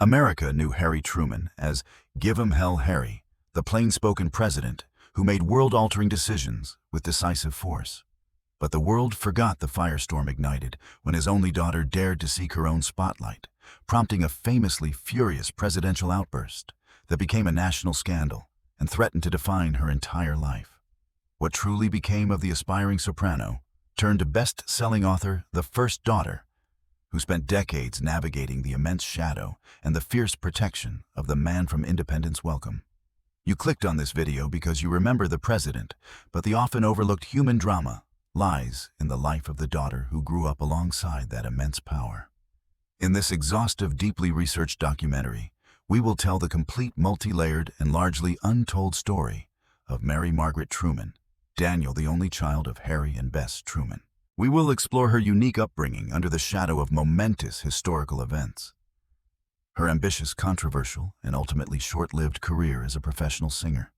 America knew Harry Truman as Give 'em Hell Harry, the plainspoken president who made world-altering decisions with decisive force. But the world forgot the firestorm ignited when his only daughter dared to seek her own spotlight, prompting a famously furious presidential outburst that became a national scandal and threatened to define her entire life. What truly became of the aspiring soprano turned to best-selling author, the first daughter, who spent decades navigating the immense shadow and the fierce protection of the man from Independence Welcome. You clicked on this video because you remember the president, but the often overlooked human drama lies in the life of the daughter who grew up alongside that immense power. In this exhaustive, deeply researched documentary, we will tell the complete, multi-layered, and largely untold story of Mary Margaret Truman Daniel, the only child of Harry and Bess Truman. We will explore her unique upbringing under the shadow of momentous historical events, her ambitious, controversial, and ultimately short-lived career as a professional singer,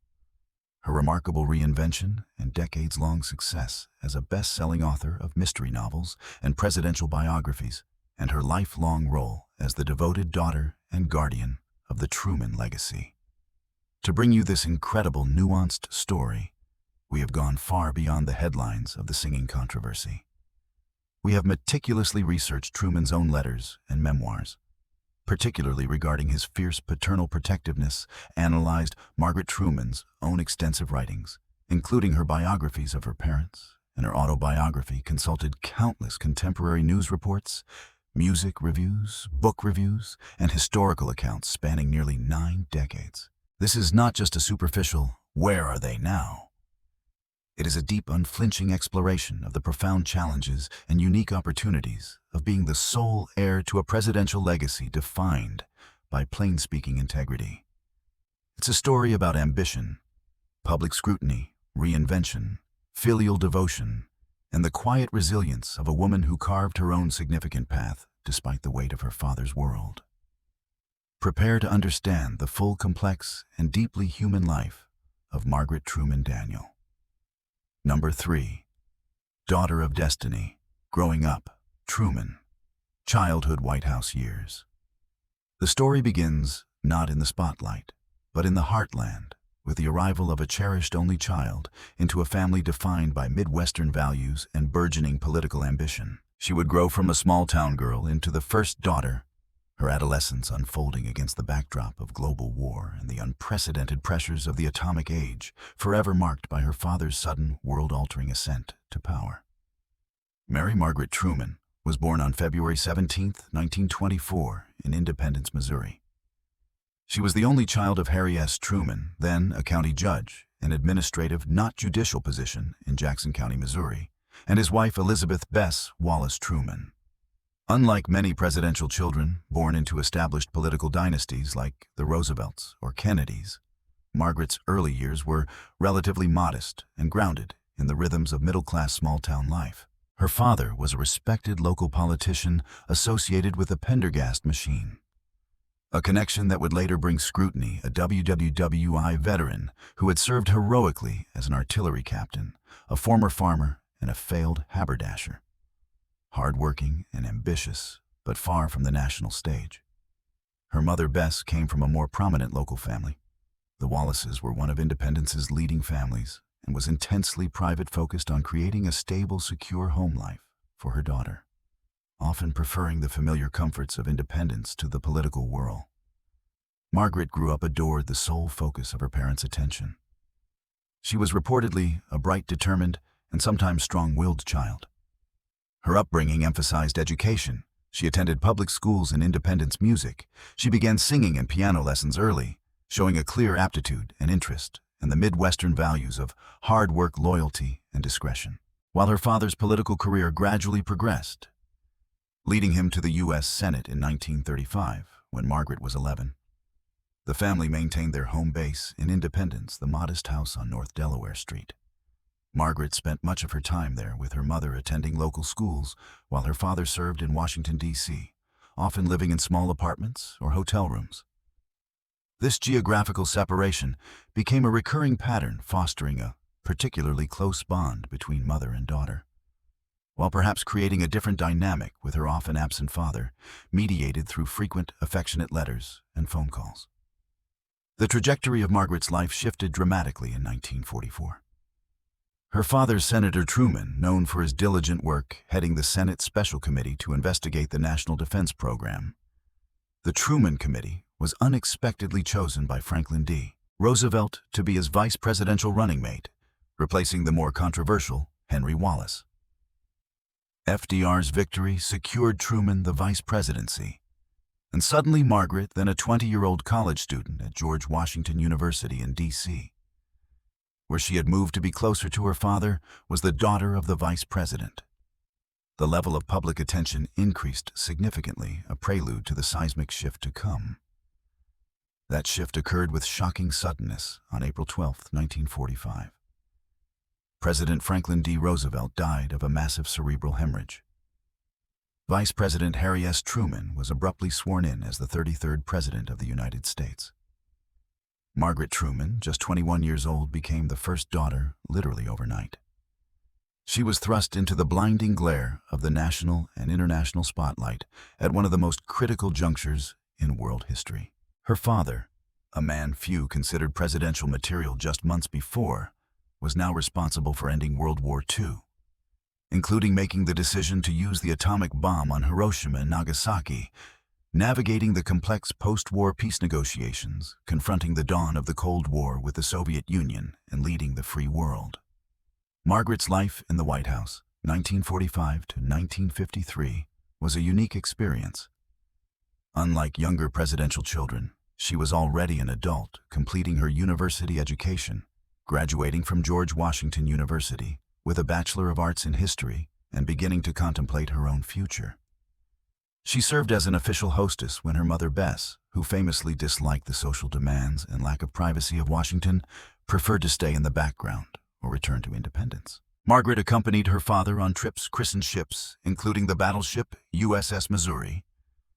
her remarkable reinvention and decades-long success as a best-selling author of mystery novels and presidential biographies, and her lifelong role as the devoted daughter and guardian of the Truman legacy. To bring you this incredible, nuanced story, we have gone far beyond the headlines of the singing controversy. We have meticulously researched Truman's own letters and memoirs, particularly regarding his fierce paternal protectiveness, analyzed Margaret Truman's own extensive writings, including her biographies of her parents and her autobiography, consulted countless contemporary news reports, music reviews, book reviews, and historical accounts spanning nearly 9 decades. This is not just a superficial, "Where are they now?" It is a deep, unflinching exploration of the profound challenges and unique opportunities of being the sole heir to a presidential legacy defined by plain-speaking integrity. It's a story about ambition, public scrutiny, reinvention, filial devotion, and the quiet resilience of a woman who carved her own significant path despite the weight of her father's world. Prepare to understand the full, complex, and deeply human life of Margaret Truman Daniel. Number 3. Daughter of Destiny. Growing up, Truman. Childhood White House years. The story begins not in the spotlight, but in the heartland, with the arrival of a cherished only child into a family defined by Midwestern values and burgeoning political ambition. She would grow from a small-town girl into the first daughter, her adolescence unfolding against the backdrop of global war and the unprecedented pressures of the atomic age, forever marked by her father's sudden, world-altering ascent to power. Mary Margaret Truman was born on February 17, 1924, in Independence, Missouri. She was the only child of Harry S. Truman, then a county judge, an administrative, not judicial position in Jackson County, Missouri, and his wife Elizabeth Bess Wallace Truman. Unlike many presidential children born into established political dynasties like the Roosevelts or Kennedys, Margaret's early years were relatively modest and grounded in the rhythms of middle-class small-town life. Her father was a respected local politician associated with a Pendergast machine, a connection that would later bring scrutiny, a WWWI veteran who had served heroically as an artillery captain, a former farmer, and a failed haberdasher. Hard-working and ambitious, but far from the national stage. Her mother, Bess, came from a more prominent local family. The Wallaces were one of Independence's leading families and was intensely private, focused on creating a stable, secure home life for her daughter, often preferring the familiar comforts of independence to the political whirl. Margaret grew up adored the sole focus of her parents' attention. She was reportedly a bright, determined, and sometimes strong-willed child. Her upbringing emphasized education. She attended public schools and Independence music. She began singing and piano lessons early, showing a clear aptitude and interest in the Midwestern values of hard work, loyalty, and discretion. While her father's political career gradually progressed, leading him to the U.S. Senate in 1935, when Margaret was 11. The family maintained their home base in Independence, the modest house on North Delaware Street. Margaret spent much of her time there, with her mother attending local schools while her father served in Washington, D.C., often living in small apartments or hotel rooms. This geographical separation became a recurring pattern, fostering a particularly close bond between mother and daughter. while perhaps creating a different dynamic with her often absent father, mediated through frequent, affectionate letters and phone calls. The trajectory of Margaret's life shifted dramatically in 1944. Her father, Senator Truman, known for his diligent work heading the Senate Special Committee to investigate the National Defense Program. The Truman Committee was unexpectedly chosen by Franklin D. Roosevelt to be his vice presidential running mate, replacing the more controversial Henry Wallace. FDR's victory secured Truman the vice presidency, and suddenly Margaret, then a 20-year-old college student at George Washington University in D.C., where she had moved to be closer to her father, was the daughter of the vice president. The level of public attention increased significantly, a prelude to the seismic shift to come. That shift occurred with shocking suddenness on April 12, 1945. President Franklin D. Roosevelt died of a massive cerebral hemorrhage. Vice President Harry S. Truman was abruptly sworn in as the 33rd President of the United States. Margaret Truman, just 21 years old, became the first daughter literally overnight. She was thrust into the blinding glare of the national and international spotlight at one of the most critical junctures in world history. Her father, a man few considered presidential material just months before, was now responsible for ending World War II, including making the decision to use the atomic bomb on Hiroshima and Nagasaki, navigating the complex post-war peace negotiations, confronting the dawn of the Cold War with the Soviet Union, and leading the free world. Margaret's life in the White House, 1945 to 1953, was a unique experience. Unlike younger presidential children, she was already an adult, completing her university education, graduating from George Washington University with a Bachelor of Arts in History and beginning to contemplate her own future. She served as an official hostess when her mother Bess, who famously disliked the social demands and lack of privacy of Washington, preferred to stay in the background or return to independence. Margaret accompanied her father on trips christened ships, including the battleship USS Missouri,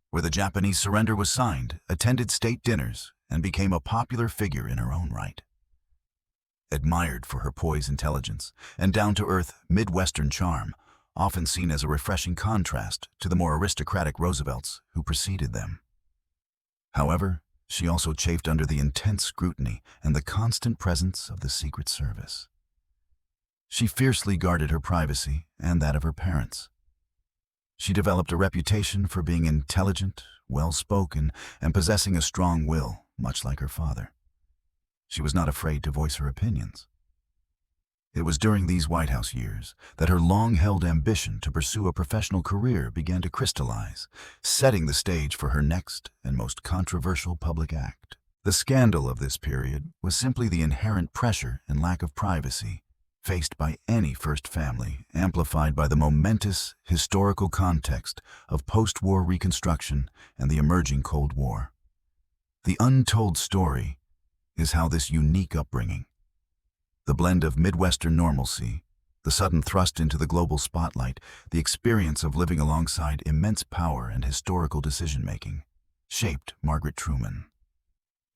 where the Japanese surrender was signed, attended state dinners, and became a popular figure in her own right. Admired for her poised intelligence and down-to-earth Midwestern charm, often seen as a refreshing contrast to the more aristocratic Roosevelts who preceded them. However, she also chafed under the intense scrutiny and the constant presence of the Secret Service. She fiercely guarded her privacy and that of her parents. She developed a reputation for being intelligent, well-spoken, and possessing a strong will, much like her father. She was not afraid to voice her opinions. It was during these White House years that her long-held ambition to pursue a professional career began to crystallize, setting the stage for her next and most controversial public act. The scandal of this period was simply the inherent pressure and lack of privacy faced by any first family, amplified by the momentous historical context of post-war Reconstruction and the emerging Cold War. The untold story is how this unique upbringing, the blend of Midwestern normalcy, the sudden thrust into the global spotlight, the experience of living alongside immense power and historical decision-making, shaped Margaret Truman.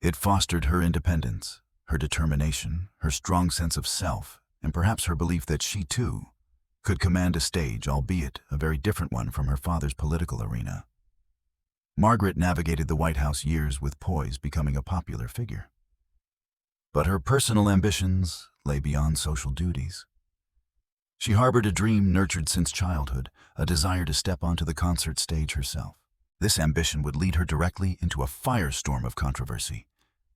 It fostered her independence, her determination, her strong sense of self, and perhaps her belief that she, too, could command a stage, albeit a very different one from her father's political arena. Margaret navigated the White House years with poise, becoming a popular figure. But her personal ambitions lay beyond social duties. She harbored a dream nurtured since childhood, a desire to step onto the concert stage herself. This ambition would lead her directly into a firestorm of controversy,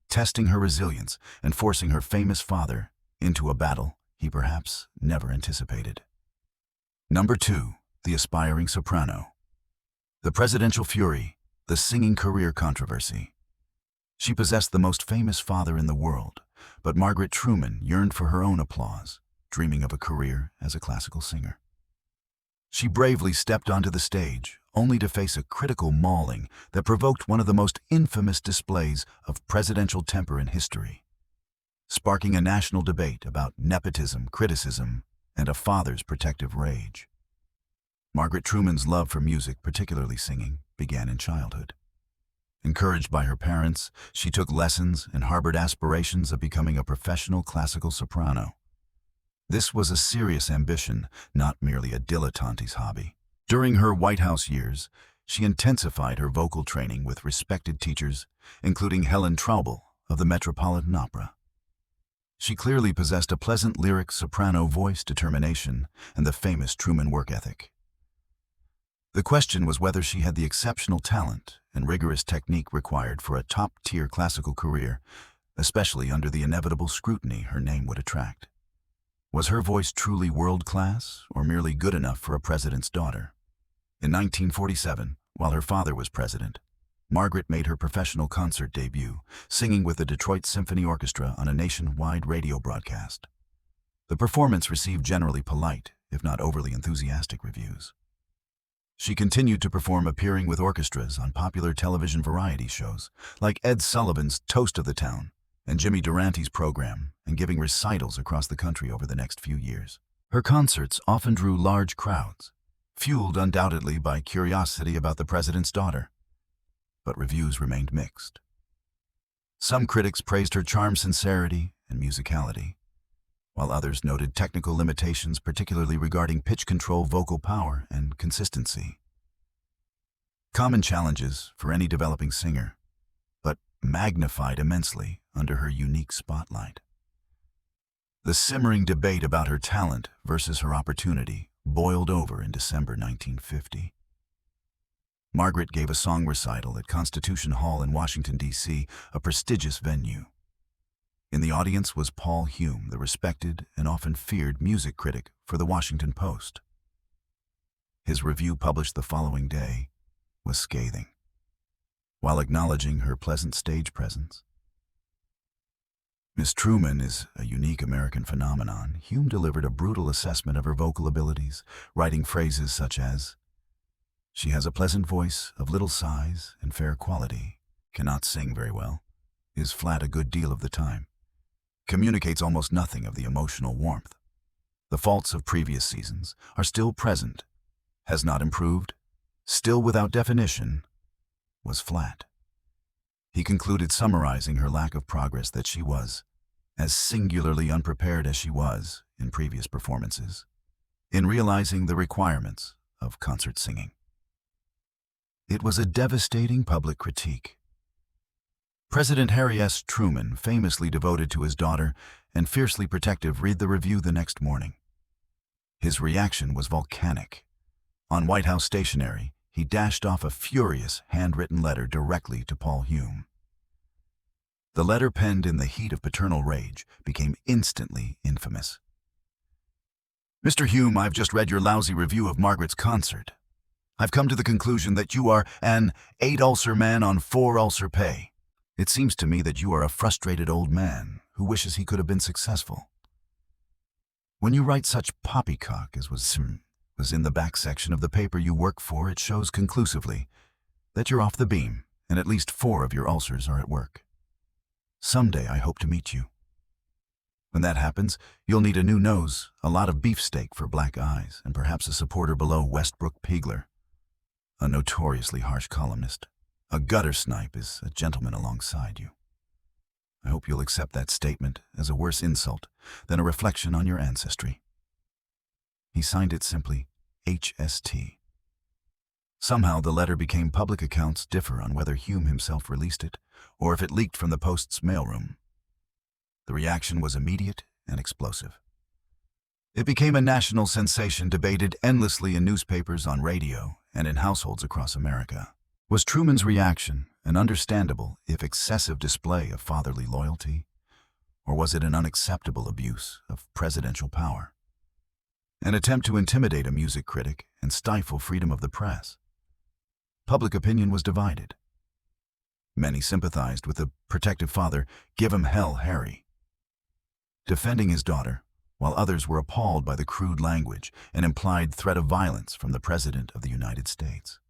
testing her resilience and forcing her famous father into a battle he perhaps never anticipated. Number 2, the aspiring soprano. The presidential fury, the singing career controversy. She possessed the most famous father in the world, but Margaret Truman yearned for her own applause, dreaming of a career as a classical singer. She bravely stepped onto the stage, only to face a critical mauling that provoked one of the most infamous displays of presidential temper in history, sparking a national debate about nepotism, criticism, and a father's protective rage. Margaret Truman's love for music, particularly singing, began in childhood. Encouraged by her parents, she took lessons and harbored aspirations of becoming a professional classical soprano. This was a serious ambition, not merely a dilettante's hobby. During her White House years, she intensified her vocal training with respected teachers, including Helen Traubel of the Metropolitan Opera. She clearly possessed a pleasant lyric soprano voice, determination, and the famous Truman work ethic. The question was whether she had the exceptional talent and rigorous technique required for a top-tier classical career, especially under the inevitable scrutiny her name would attract. Was her voice truly world-class, or merely good enough for a president's daughter? In 1947, while her father was president, Margaret made her professional concert debut, singing with the Detroit Symphony Orchestra on a nationwide radio broadcast. The performance received generally polite, if not overly enthusiastic reviews. She continued to perform, appearing with orchestras on popular television variety shows, like Ed Sullivan's Toast of the Town and Jimmy Durante's program, and giving recitals across the country over the next few years. Her concerts often drew large crowds, fueled undoubtedly by curiosity about the president's daughter. But reviews remained mixed. Some critics praised her charm, sincerity, and musicality, while others noted technical limitations, particularly regarding pitch control, vocal power, and consistency. Common challenges for any developing singer, but magnified immensely under her unique spotlight. The simmering debate about her talent versus her opportunity boiled over in December 1950. Margaret gave a song recital at Constitution Hall in Washington, D.C., a prestigious venue. In the audience was Paul Hume, the respected and often feared music critic for the Washington Post. His review, published the following day, was scathing. While acknowledging her pleasant stage presence, Miss Truman is a unique American phenomenon, Hume delivered a brutal assessment of her vocal abilities, writing phrases such as, "She has a pleasant voice of little size and fair quality, cannot sing very well, is flat a good deal of the time, communicates almost nothing of the emotional warmth. The faults of previous seasons are still present, has not improved, still without definition, was flat." He concluded, summarizing her lack of progress, that she was as singularly unprepared as she was in previous performances, in realizing the requirements of concert singing. It was a devastating public critique. President Harry S. Truman, famously devoted to his daughter and fiercely protective, read the review the next morning. His reaction was volcanic. On White House stationery, he dashed off a furious, handwritten letter directly to Paul Hume. The letter, penned in the heat of paternal rage, became instantly infamous. "Mr. Hume, I've just read your lousy review of Margaret's concert. I've come to the conclusion that you are an 8-ulcer man on 4-ulcer pay. It seems to me that you are a frustrated old man who wishes he could have been successful. When you write such poppycock as was in the back section of the paper you work for, it shows conclusively that you're off the beam, and at least 4 of your ulcers are at work. Someday I hope to meet you. When that happens, you'll need a new nose, a lot of beefsteak for black eyes, and perhaps a supporter below Westbrook Pegler, a notoriously harsh columnist. A gutter snipe is a gentleman alongside you. I hope you'll accept that statement as a worse insult than a reflection on your ancestry." He signed it simply HST. Somehow the letter became public. Accounts differ on whether Hume himself released it or if it leaked from the Post's mailroom. The reaction was immediate and explosive. It became a national sensation, debated endlessly in newspapers, on radio, and in households across America. Was Truman's reaction an understandable, if excessive, display of fatherly loyalty, or was it an unacceptable abuse of presidential power? An attempt to intimidate a music critic and stifle freedom of the press? Public opinion was divided. Many sympathized with the protective father, "Give him hell, Harry," defending his daughter, while others were appalled by the crude language and implied threat of violence from the President of the United States.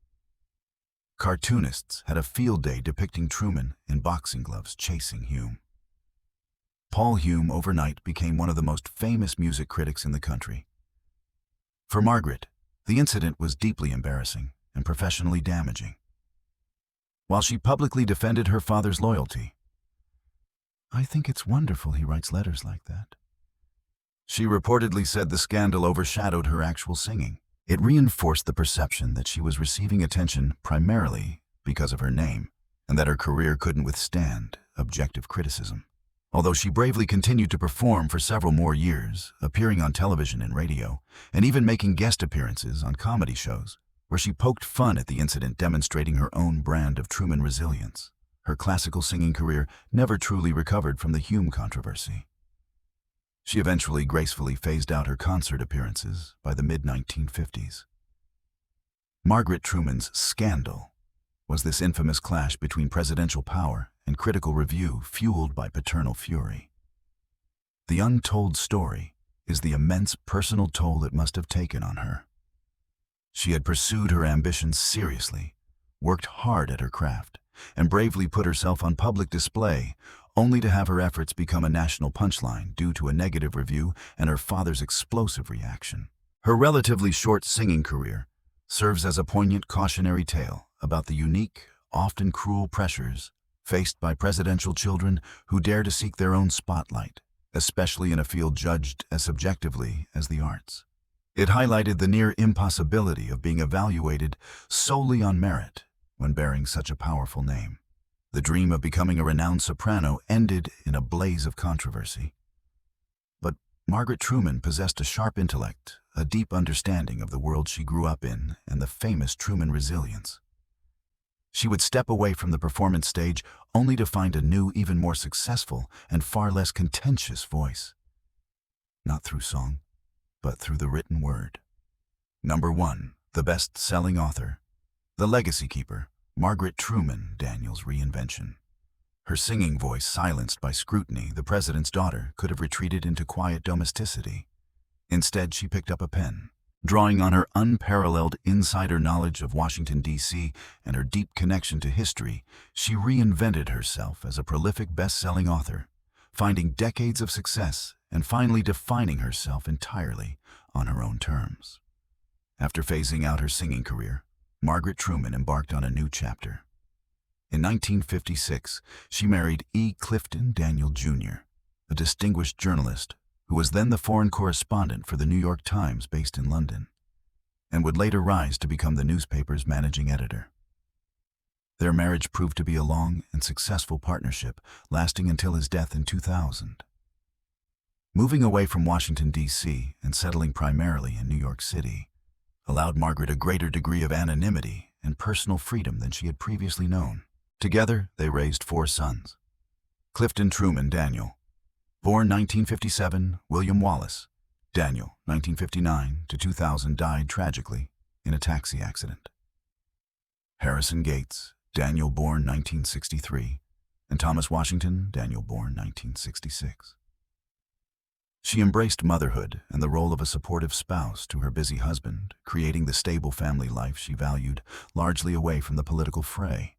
Cartoonists had a field day depicting Truman in boxing gloves chasing Hume. Paul Hume overnight became one of the most famous music critics in the country. For Margaret, the incident was deeply embarrassing and professionally damaging. While she publicly defended her father's loyalty, "I think it's wonderful he writes letters like that. She reportedly said the scandal overshadowed her actual singing. It reinforced the perception that she was receiving attention primarily because of her name, and that her career couldn't withstand objective criticism. Although she bravely continued to perform for several more years, appearing on television and radio, and even making guest appearances on comedy shows, where she poked fun at the incident, demonstrating her own brand of Truman resilience. Her classical singing career never truly recovered from the Hume controversy. She eventually gracefully phased out her concert appearances by the mid-1950s. Margaret Truman's scandal was this infamous clash between presidential power and critical review fueled by paternal fury. The untold story is the immense personal toll it must have taken on her. She had pursued her ambitions seriously, worked hard at her craft, and bravely put herself on public display, only to have her efforts become a national punchline due to a negative review and her father's explosive reaction. Her relatively short singing career serves as a poignant cautionary tale about the unique, often cruel pressures faced by presidential children who dare to seek their own spotlight, especially in a field judged as subjectively as the arts. It highlighted the near impossibility of being evaluated solely on merit when bearing such a powerful name. The dream of becoming a renowned soprano ended in a blaze of controversy. But Margaret Truman possessed a sharp intellect, a deep understanding of the world she grew up in, and the famous Truman resilience. She would step away from the performance stage only to find a new, even more successful and far less contentious voice. Not through song, but through the written word. Number 1, the best-selling author, the legacy keeper, Margaret Truman Daniel's Reinvention. Her singing voice silenced by scrutiny, the president's daughter could have retreated into quiet domesticity. Instead, she picked up a pen. Drawing on her unparalleled insider knowledge of Washington, D.C. and her deep connection to history, she reinvented herself as a prolific best-selling author, finding decades of success and finally defining herself entirely on her own terms. After phasing out her singing career, Margaret Truman embarked on a new chapter. In 1956, she married E. Clifton Daniel, Jr., a distinguished journalist who was then the foreign correspondent for the New York Times based in London, and would later rise to become the newspaper's managing editor. Their marriage proved to be a long and successful partnership, lasting until his death in 2000. Moving away from Washington, D.C. and settling primarily in New York City allowed Margaret a greater degree of anonymity and personal freedom than she had previously known. Together, they raised 4 sons. Clifton Truman Daniel, born 1957, William Wallace Daniel, 1959 to 2000, died tragically in a taxi accident. Harrison Gates Daniel, born 1963, and Thomas Washington Daniel, born 1966. She embraced motherhood and the role of a supportive spouse to her busy husband, creating the stable family life she valued, largely away from the political fray.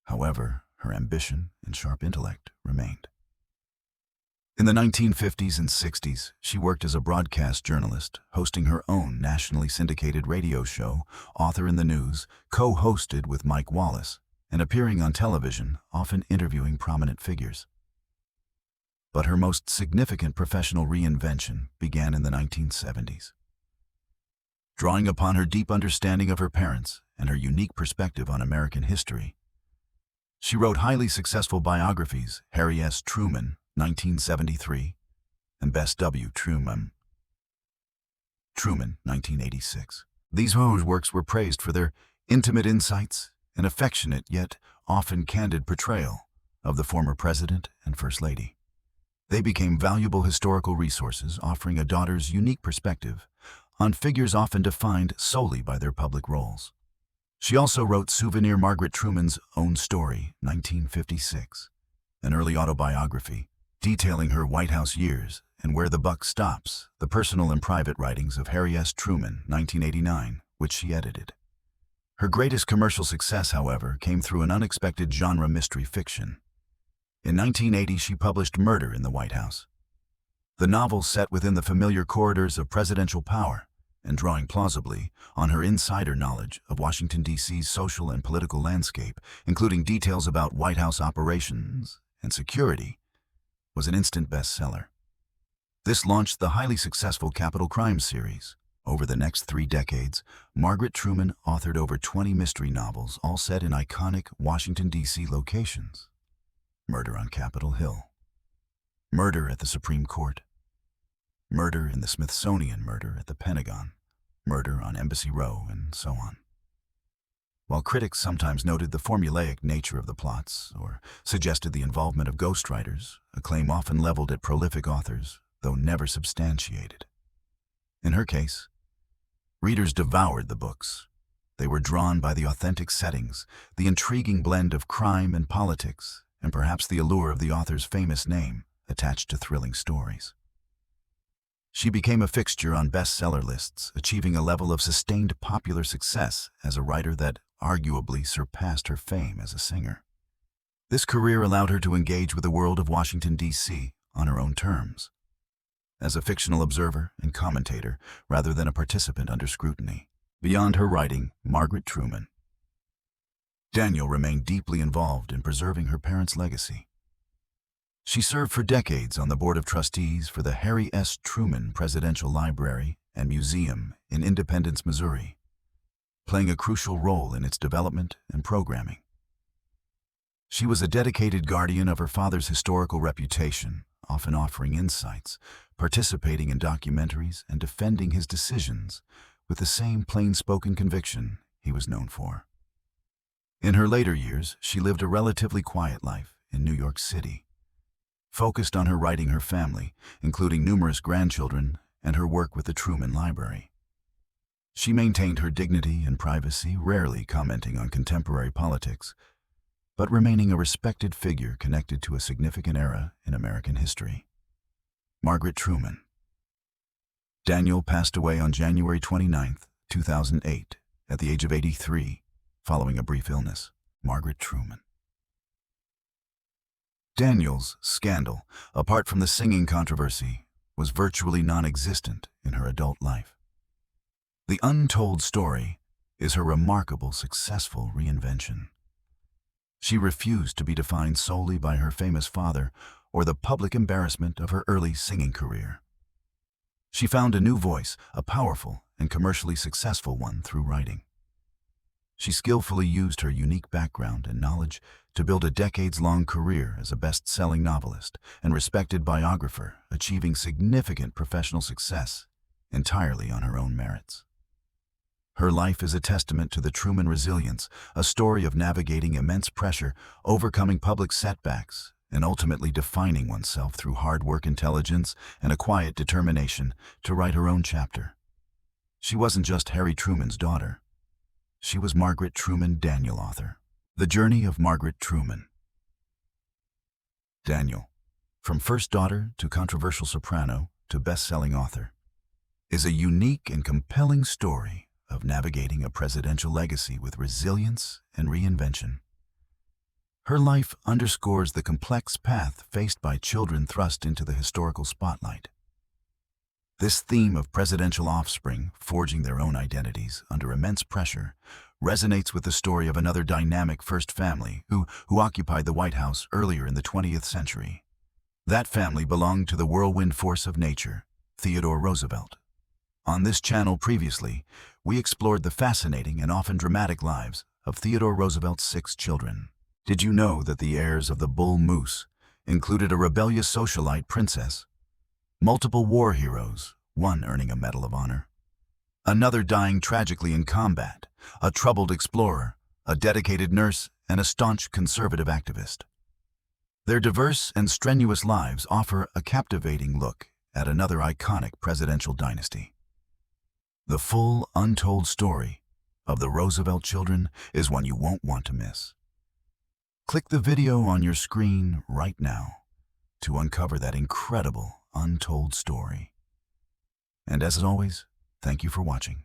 However, her ambition and sharp intellect remained. In the 1950s and 60s, she worked as a broadcast journalist, hosting her own nationally syndicated radio show, Author in the News, co-hosted with Mike Wallace, and appearing on television, often interviewing prominent figures. But her most significant professional reinvention began in the 1970s. Drawing upon her deep understanding of her parents and her unique perspective on American history, she wrote highly successful biographies, Harry S. Truman, 1973, and Bess W. Truman, 1986. These works were praised for their intimate insights and affectionate yet often candid portrayal of the former president and first lady. They became valuable historical resources, offering a daughter's unique perspective on figures often defined solely by their public roles. She also wrote Souvenir Margaret Truman's Own Story, 1956, an early autobiography detailing her White House years and Where the Buck Stops, the personal and private writings of Harry S. Truman, 1989, which she edited. Her greatest commercial success, however, came through an unexpected genre mystery fiction. In 1980, she published Murder in the White House. The novel, set within the familiar corridors of presidential power and drawing plausibly on her insider knowledge of Washington, D.C.'s social and political landscape, including details about White House operations and security, was an instant bestseller. This launched the highly successful Capital Crimes series. Over the next 3 decades, Margaret Truman authored over 20 mystery novels, all set in iconic Washington, D.C. locations. Murder on Capitol Hill, Murder at the Supreme Court, Murder in the Smithsonian, Murder at the Pentagon, Murder on Embassy Row, and so on. While critics sometimes noted the formulaic nature of the plots or suggested the involvement of ghostwriters, a claim often leveled at prolific authors, though never substantiated. In her case, readers devoured the books. They were drawn by the authentic settings, the intriguing blend of crime and politics, and perhaps the allure of the author's famous name attached to thrilling stories. She became a fixture on bestseller lists, achieving a level of sustained popular success as a writer that arguably surpassed her fame as a singer. This career allowed her to engage with the world of Washington, D.C. on her own terms, as a fictional observer and commentator rather than a participant under scrutiny. Beyond her writing, Margaret Truman Daniel remained deeply involved in preserving her parents' legacy. She served for decades on the Board of Trustees for the Harry S. Truman Presidential Library and Museum in Independence, Missouri, playing a crucial role in its development and programming. She was a dedicated guardian of her father's historical reputation, often offering insights, participating in documentaries, and defending his decisions with the same plain-spoken conviction he was known for. In her later years, she lived a relatively quiet life in New York City, focused on her writing, her family, including numerous grandchildren, and her work with the Truman Library. She maintained her dignity and privacy, rarely commenting on contemporary politics, but remaining a respected figure connected to a significant era in American history. Margaret Truman Daniel passed away on January 29, 2008, at the age of 83, following a brief illness. Margaret Truman. Daniel's scandal, apart from the singing controversy, was virtually non-existent in her adult life. The Untold story is her remarkable, successful reinvention. She refused to be defined solely by her famous father or the public embarrassment of her early singing career. She found a new voice, a powerful and commercially successful one, through writing. She skillfully used her unique background and knowledge to build a decades-long career as a best-selling novelist and respected biographer, achieving significant professional success entirely on her own merits. Her life is a testament to the Truman resilience, a story of navigating immense pressure, overcoming public setbacks, and ultimately defining oneself through hard work, intelligence, and a quiet determination to write her own chapter. She wasn't just Harry Truman's daughter. She was Margaret Truman Daniel, author. The Journey of Margaret Truman Daniel, from first daughter to controversial soprano to best-selling author, is a unique and compelling story of navigating a presidential legacy with resilience and reinvention. Her life underscores the complex path faced by children thrust into the historical spotlight. This theme of presidential offspring forging their own identities under immense pressure resonates with the story of another dynamic first family who occupied the White House earlier in the 20th century. That family belonged to the whirlwind force of nature, Theodore Roosevelt. On this channel previously, we explored the fascinating and often dramatic lives of Theodore Roosevelt's 6 children. Did you know that the heirs of the bull moose included a rebellious socialite princess, multiple war heroes, one earning a Medal of Honor, another dying tragically in combat, a troubled explorer, a dedicated nurse, and a staunch conservative activist? Their diverse and strenuous lives offer a captivating look at another iconic presidential dynasty. The full, untold story of the Roosevelt children is one you won't want to miss. Click the video on your screen right now to uncover that incredible, untold story. And as always, thank you for watching.